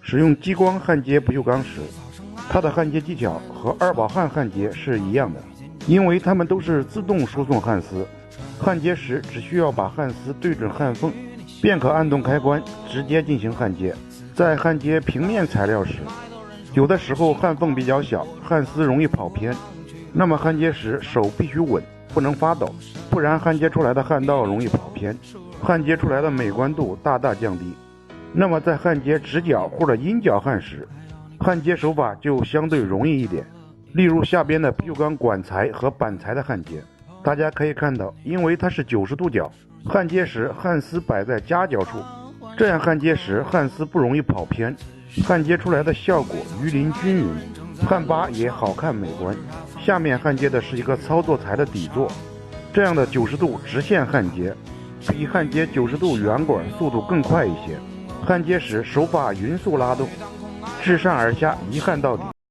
使用激光焊接不锈钢时，它的焊接技巧和二宝焊焊接是一样的，因为它们都是自动输送焊丝。焊接时只需要把焊丝对准焊缝，便可按动开关直接进行焊接。在焊接平面材料时，有的时候焊缝比较小，焊丝容易跑偏，那么焊接时手必须稳，不能发抖，不然焊接出来的焊道容易跑偏，焊接出来的美观度大大降低。那么在焊接直角或者阴角焊时，焊接手法就相对容易一点。例如下边的不锈钢管材和板材的焊接，大家可以看到，因为它是90度角，焊接时焊丝摆在夹角处，这样焊接时焊丝不容易跑偏，焊接出来的效果鱼鳞均匀，焊把也好看美观。下面焊接的是一个操作台的底座，这样的90度直线焊接比焊接90度圆管速度更快一些，焊接时手把匀速拉动，自上而下一焊到底。